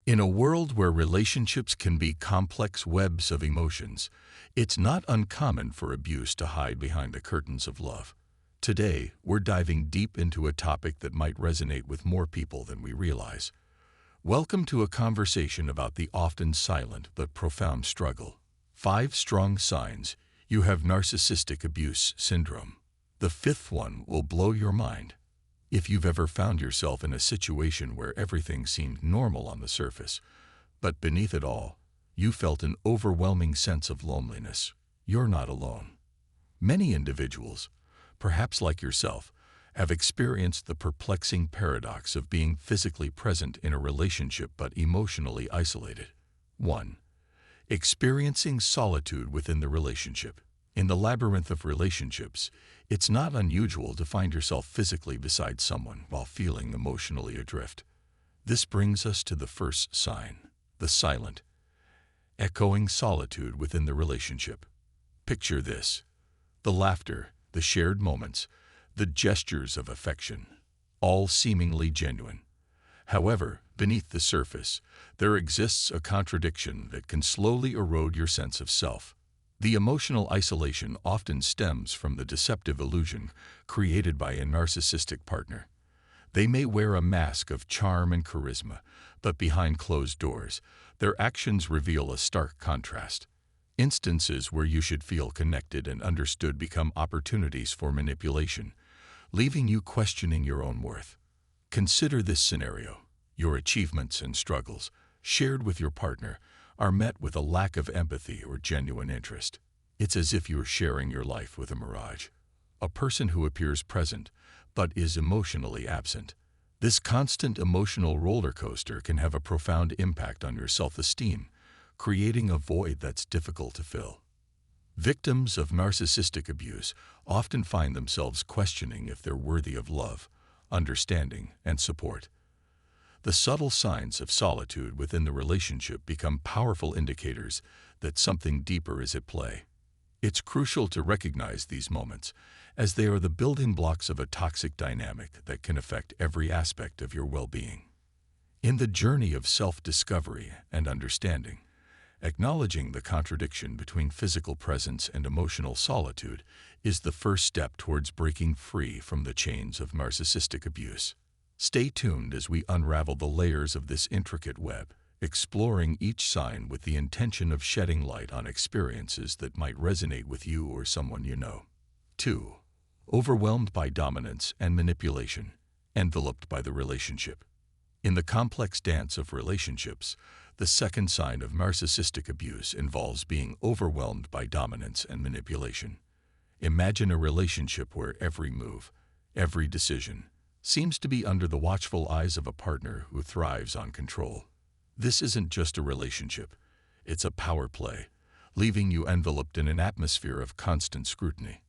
In a world where relationships can be complex webs of emotions, it's not uncommon for abuse to hide behind the curtains of love. Today, we're diving deep into a topic that might resonate with more people than we realize. Welcome to a conversation about the often silent but profound struggle. 5 strong signs you have narcissistic abuse syndrome. The 5th one will blow your mind. If you've ever found yourself in a situation where everything seemed normal on the surface, but beneath it all, you felt an overwhelming sense of loneliness, you're not alone. Many individuals, perhaps like yourself, have experienced the perplexing paradox of being physically present in a relationship but emotionally isolated. 1. Experiencing solitude within the relationship. In the labyrinth of relationships, it's not unusual to find yourself physically beside someone while feeling emotionally adrift. This brings us to the first sign, the silent, echoing solitude within the relationship. Picture this: the laughter, the shared moments, the gestures of affection, all seemingly genuine. However, beneath the surface, there exists a contradiction that can slowly erode your sense of self. The emotional isolation often stems from the deceptive illusion created by a narcissistic partner. They may wear a mask of charm and charisma, but behind closed doors, their actions reveal a stark contrast. Instances where you should feel connected and understood become opportunities for manipulation, leaving you questioning your own worth. Consider this scenario: your achievements and struggles, shared with your partner, are met with a lack of empathy or genuine interest. It's as if you're sharing your life with a mirage, a person who appears present but is emotionally absent. This constant emotional roller coaster can have a profound impact on your self-esteem, creating a void that's difficult to fill. Victims of narcissistic abuse often find themselves questioning if they're worthy of love, understanding, and support. The subtle signs of solitude within the relationship become powerful indicators that something deeper is at play. It's crucial to recognize these moments, as they are the building blocks of a toxic dynamic that can affect every aspect of your well-being. In the journey of self-discovery and understanding, acknowledging the contradiction between physical presence and emotional solitude is the first step towards breaking free from the chains of narcissistic abuse. Stay tuned as we unravel the layers of this intricate web, exploring each sign with the intention of shedding light on experiences that might resonate with you or someone you know. 2. Overwhelmed by dominance and manipulation, enveloped by the relationship. In the complex dance of relationships, the second sign of narcissistic abuse involves being overwhelmed by dominance and manipulation. Imagine a relationship where every move, every decision, seems to be under the watchful eyes of a partner who thrives on control. This isn't just a relationship, it's a power play, leaving you enveloped in an atmosphere of constant scrutiny.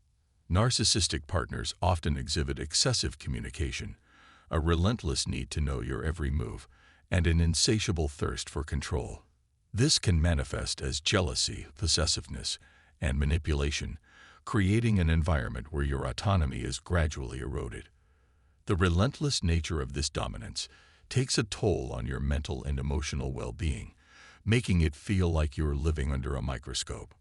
Narcissistic partners often exhibit excessive communication, a relentless need to know your every move, and an insatiable thirst for control. This can manifest as jealousy, possessiveness, and manipulation, creating an environment where your autonomy is gradually eroded. The relentless nature of this dominance takes a toll on your mental and emotional well-being, making it feel like you're living under a microscope.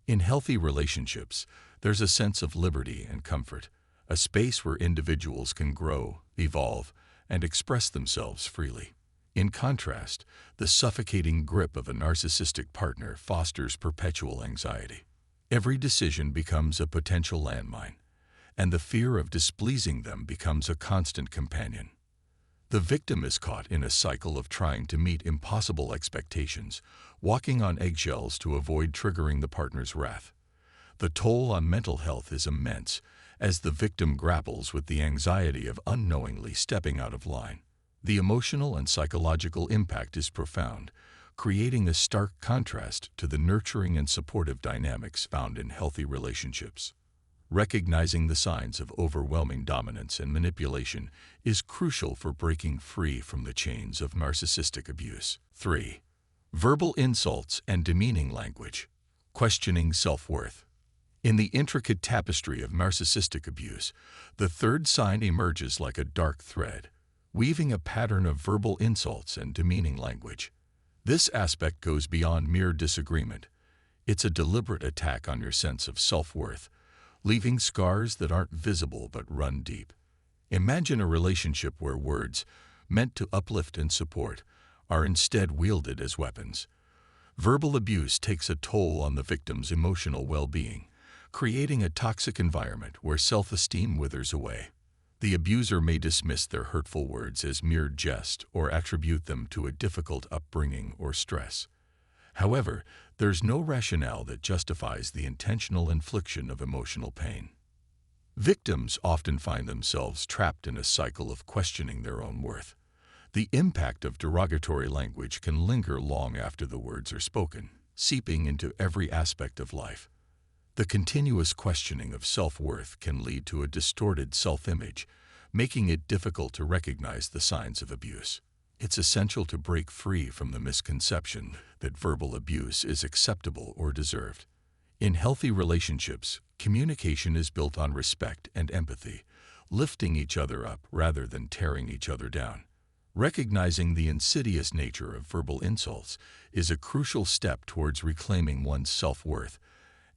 In healthy relationships, there's a sense of liberty and comfort, a space where individuals can grow, evolve, and express themselves freely. In contrast, the suffocating grip of a narcissistic partner fosters perpetual anxiety. Every decision becomes a potential landmine, and the fear of displeasing them becomes a constant companion. The victim is caught in a cycle of trying to meet impossible expectations, walking on eggshells to avoid triggering the partner's wrath. The toll on mental health is immense, as the victim grapples with the anxiety of unknowingly stepping out of line. The emotional and psychological impact is profound, creating a stark contrast to the nurturing and supportive dynamics found in healthy relationships. Recognizing the signs of overwhelming dominance and manipulation is crucial for breaking free from the chains of narcissistic abuse. 3. Verbal insults and demeaning language. Questioning self-worth. In the intricate tapestry of narcissistic abuse, the third sign emerges like a dark thread, weaving a pattern of verbal insults and demeaning language. This aspect goes beyond mere disagreement. It's a deliberate attack on your sense of self-worth, leaving scars that aren't visible but run deep. Imagine a relationship where words, meant to uplift and support, are instead wielded as weapons. Verbal abuse takes a toll on the victim's emotional well-being, creating a toxic environment where self-esteem withers away. The abuser may dismiss their hurtful words as mere jest or attribute them to a difficult upbringing or stress. However, there's no rationale that justifies the intentional infliction of emotional pain. Victims often find themselves trapped in a cycle of questioning their own worth. The impact of derogatory language can linger long after the words are spoken, seeping into every aspect of life. The continuous questioning of self-worth can lead to a distorted self-image, making it difficult to recognize the signs of abuse. It's essential to break free from the misconception that verbal abuse is acceptable or deserved. In healthy relationships, communication is built on respect and empathy, lifting each other up rather than tearing each other down. Recognizing the insidious nature of verbal insults is a crucial step towards reclaiming one's self-worth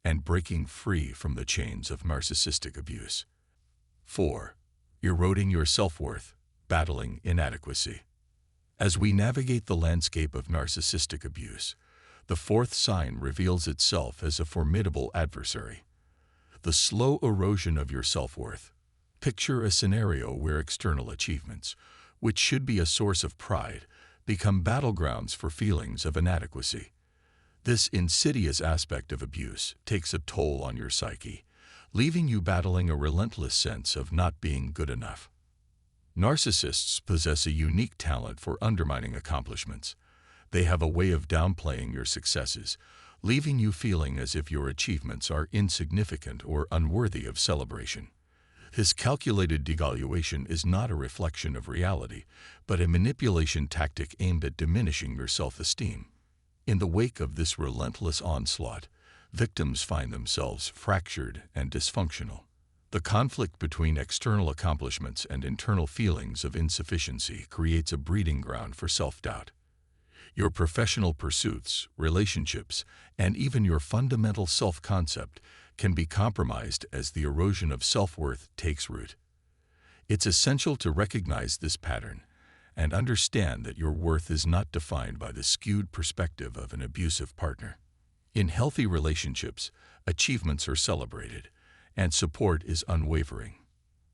and breaking free from the chains of narcissistic abuse. 4. Eroding your self-worth, battling inadequacy. As we navigate the landscape of narcissistic abuse, the fourth sign reveals itself as a formidable adversary: the slow erosion of your self-worth. Picture a scenario where external achievements, which should be a source of pride, become battlegrounds for feelings of inadequacy. This insidious aspect of abuse takes a toll on your psyche, leaving you battling a relentless sense of not being good enough. Narcissists possess a unique talent for undermining accomplishments. They have a way of downplaying your successes, leaving you feeling as if your achievements are insignificant or unworthy of celebration. His calculated devaluation is not a reflection of reality, but a manipulation tactic aimed at diminishing your self-esteem. In the wake of this relentless onslaught, victims find themselves fractured and dysfunctional. The conflict between external accomplishments and internal feelings of insufficiency creates a breeding ground for self-doubt. Your professional pursuits, relationships, and even your fundamental self-concept can be compromised as the erosion of self-worth takes root. It's essential to recognize this pattern and understand that your worth is not defined by the skewed perspective of an abusive partner. In healthy relationships, achievements are celebrated, and support is unwavering.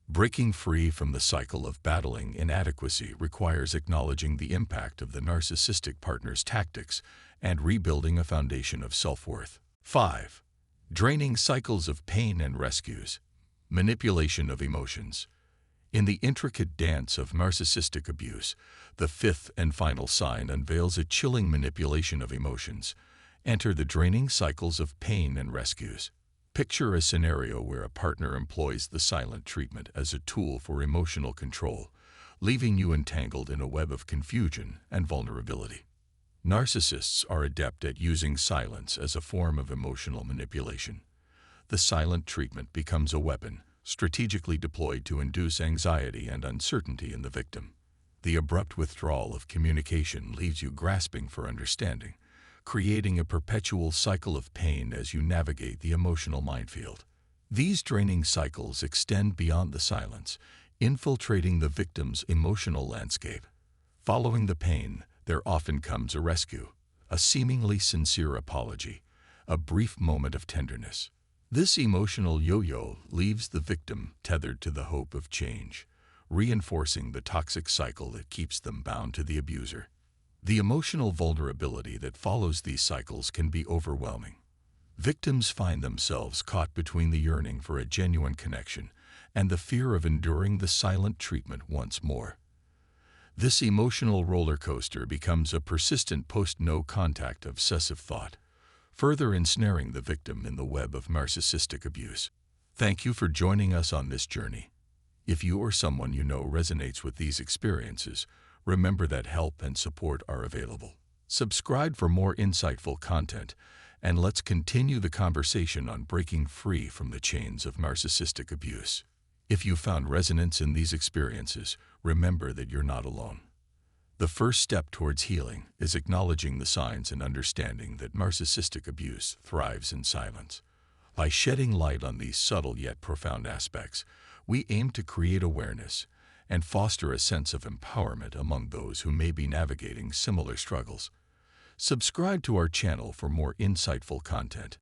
Breaking free from the cycle of battling inadequacy requires acknowledging the impact of the narcissistic partner's tactics and rebuilding a foundation of self-worth. 5. Draining cycles of pain and rescues. Manipulation of emotions. In the intricate dance of narcissistic abuse, the fifth and final sign unveils a chilling manipulation of emotions. Enter the draining cycles of pain and rescues. Picture a scenario where a partner employs the silent treatment as a tool for emotional control, leaving you entangled in a web of confusion and vulnerability. Narcissists are adept at using silence as a form of emotional manipulation. The silent treatment becomes a weapon, strategically deployed to induce anxiety and uncertainty in the victim. The abrupt withdrawal of communication leaves you grasping for understanding, creating a perpetual cycle of pain as you navigate the emotional minefield. These draining cycles extend beyond the silence, infiltrating the victim's emotional landscape. Following the pain, there often comes a rescue, a seemingly sincere apology, a brief moment of tenderness. This emotional yo-yo leaves the victim tethered to the hope of change, reinforcing the toxic cycle that keeps them bound to the abuser. The emotional vulnerability that follows these cycles can be overwhelming. Victims find themselves caught between the yearning for a genuine connection and the fear of enduring the silent treatment once more. This emotional roller coaster becomes a persistent post-no-contact obsessive thought, further ensnaring the victim in the web of narcissistic abuse. Thank you for joining us on this journey. If you or someone you know resonates with these experiences, remember that help and support are available. Subscribe for more insightful content, and let's continue the conversation on breaking free from the chains of narcissistic abuse. If you found resonance in these experiences, remember that you're not alone. The first step towards healing is acknowledging the signs and understanding that narcissistic abuse thrives in silence. By shedding light on these subtle yet profound aspects, we aim to create awareness and foster a sense of empowerment among those who may be navigating similar struggles. Subscribe to our channel for more insightful content.